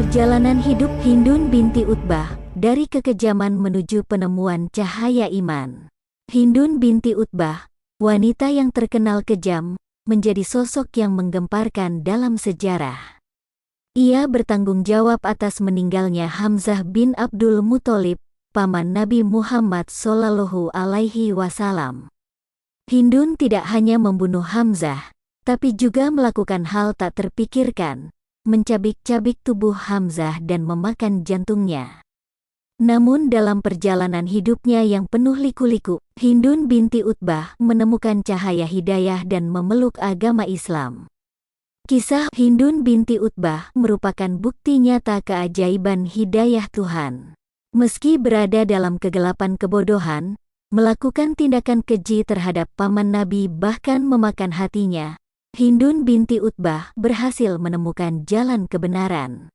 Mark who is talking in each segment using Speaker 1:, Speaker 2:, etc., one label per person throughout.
Speaker 1: Perjalanan hidup Hindun binti Utbah, dari kekejaman menuju penemuan cahaya iman. Hindun binti Utbah, wanita yang terkenal kejam, menjadi sosok yang menggemparkan dalam sejarah. Ia bertanggung jawab atas meninggalnya Hamzah bin Abdul Muthalib, paman Nabi Muhammad Shallallahu Alaihi Wasallam. Hindun tidak hanya membunuh Hamzah, tapi juga melakukan hal tak terpikirkan, mencabik-cabik tubuh Hamzah dan memakan jantungnya. Namun dalam perjalanan hidupnya yang penuh liku-liku, Hindun binti Utbah menemukan cahaya hidayah dan memeluk agama Islam. Kisah Hindun binti Utbah merupakan bukti nyata keajaiban hidayah Tuhan. Meski berada dalam kegelapan kebodohan, melakukan tindakan keji terhadap paman Nabi bahkan memakan hatinya, Hindun binti Utbah berhasil menemukan jalan kebenaran.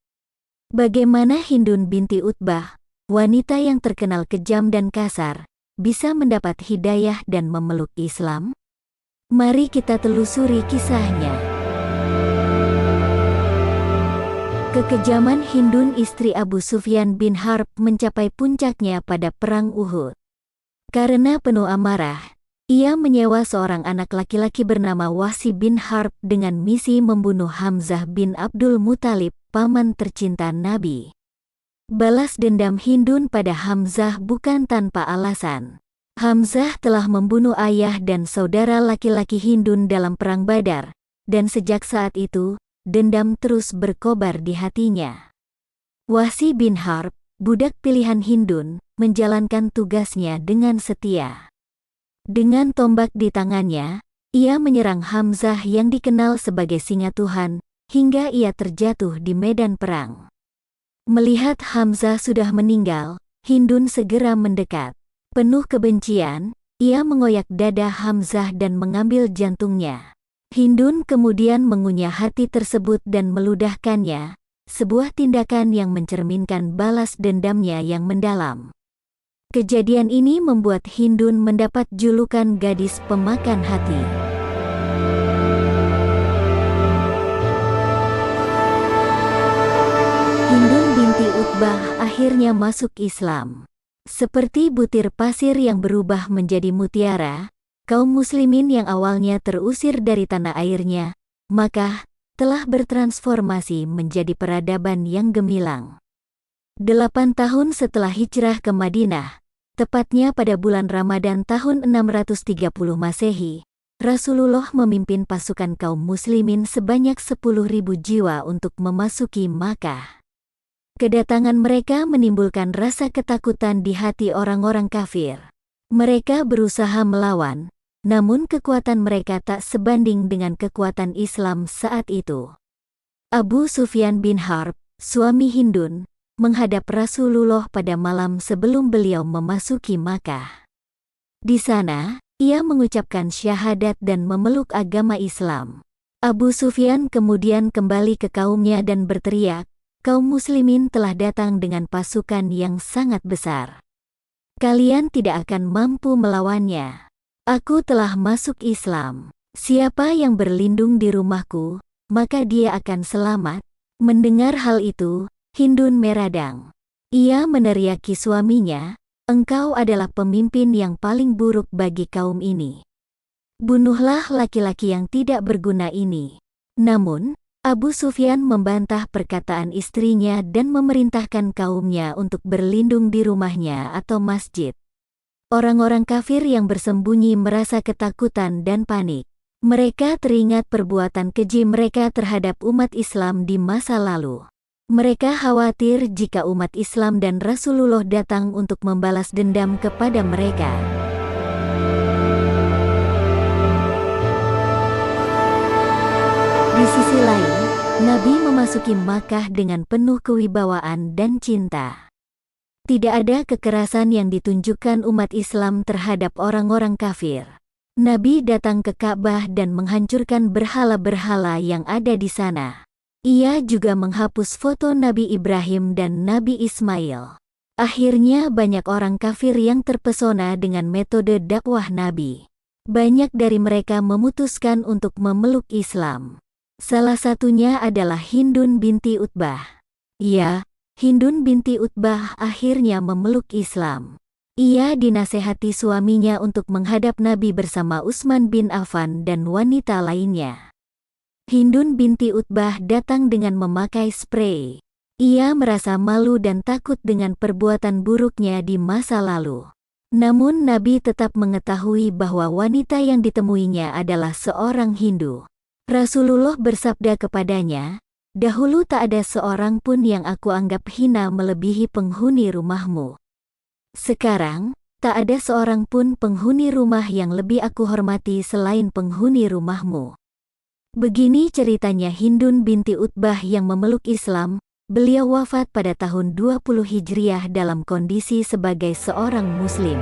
Speaker 1: Bagaimana Hindun binti Utbah, wanita yang terkenal kejam dan kasar, bisa mendapat hidayah dan memeluk Islam? Mari kita telusuri kisahnya. Kekejaman Hindun istri Abu Sufyan bin Harb mencapai puncaknya pada Perang Uhud. Karena penuh amarah, ia menyewa seorang anak laki-laki bernama Wahsy bin Harb dengan misi membunuh Hamzah bin Abdul Muthalib, paman tercinta Nabi. Balas dendam Hindun pada Hamzah bukan tanpa alasan. Hamzah telah membunuh ayah dan saudara laki-laki Hindun dalam Perang Badar, dan sejak saat itu, dendam terus berkobar di hatinya. Wahsy bin Harb, budak pilihan Hindun, menjalankan tugasnya dengan setia. Dengan tombak di tangannya, ia menyerang Hamzah yang dikenal sebagai singa Tuhan, hingga ia terjatuh di medan perang. Melihat Hamzah sudah meninggal, Hindun segera mendekat. Penuh kebencian, ia mengoyak dada Hamzah dan mengambil jantungnya. Hindun kemudian mengunyah hati tersebut dan meludahkannya, sebuah tindakan yang mencerminkan balas dendamnya yang mendalam. Kejadian ini membuat Hindun mendapat julukan gadis pemakan hati. Hindun binti Utbah akhirnya masuk Islam. Seperti butir pasir yang berubah menjadi mutiara, kaum muslimin yang awalnya terusir dari tanah airnya, maka telah bertransformasi menjadi peradaban yang gemilang. 8 tahun setelah hijrah ke Madinah, tepatnya pada bulan Ramadan tahun 630 Masehi, Rasulullah memimpin pasukan kaum muslimin sebanyak 10.000 jiwa untuk memasuki Makkah. Kedatangan mereka menimbulkan rasa ketakutan di hati orang-orang kafir. Mereka berusaha melawan, namun kekuatan mereka tak sebanding dengan kekuatan Islam saat itu. Abu Sufyan bin Harb, suami Hindun, menghadap Rasulullah pada malam sebelum beliau memasuki Makkah. Di sana, ia mengucapkan syahadat dan memeluk agama Islam. Abu Sufyan kemudian kembali ke kaumnya dan berteriak, "Kaum muslimin telah datang dengan pasukan yang sangat besar. Kalian tidak akan mampu melawannya. Aku telah masuk Islam. Siapa yang berlindung di rumahku, maka dia akan selamat." Mendengar hal itu, Hindun meradang. Ia meneriaki suaminya, "Engkau adalah pemimpin yang paling buruk bagi kaum ini. Bunuhlah laki-laki yang tidak berguna ini." Namun, Abu Sufyan membantah perkataan istrinya dan memerintahkan kaumnya untuk berlindung di rumahnya atau masjid. Orang-orang kafir yang bersembunyi merasa ketakutan dan panik. Mereka teringat perbuatan keji mereka terhadap umat Islam di masa lalu. Mereka khawatir jika umat Islam dan Rasulullah datang untuk membalas dendam kepada mereka. Di sisi lain, Nabi memasuki Makkah dengan penuh kewibawaan dan cinta. Tidak ada kekerasan yang ditunjukkan umat Islam terhadap orang-orang kafir. Nabi datang ke Ka'bah dan menghancurkan berhala-berhala yang ada di sana. Ia juga menghapus foto Nabi Ibrahim dan Nabi Ismail. Akhirnya banyak orang kafir yang terpesona dengan metode dakwah Nabi. Banyak dari mereka memutuskan untuk memeluk Islam. Salah satunya adalah Hindun binti Utbah. Ya, Hindun binti Utbah akhirnya memeluk Islam. Ia dinasehati suaminya untuk menghadap Nabi bersama Utsman bin Affan dan wanita lainnya. Hindun binti Utbah datang dengan memakai sprei. Ia merasa malu dan takut dengan perbuatan buruknya di masa lalu. Namun Nabi tetap mengetahui bahwa wanita yang ditemuinya adalah seorang Hindu. Rasulullah bersabda kepadanya, "Dahulu tak ada seorang pun yang aku anggap hina melebihi penghuni rumahmu. Sekarang, tak ada seorang pun penghuni rumah yang lebih aku hormati selain penghuni rumahmu." Begini ceritanya Hindun binti Utbah yang memeluk Islam. Beliau wafat pada tahun 20 Hijriah dalam kondisi sebagai seorang Muslim.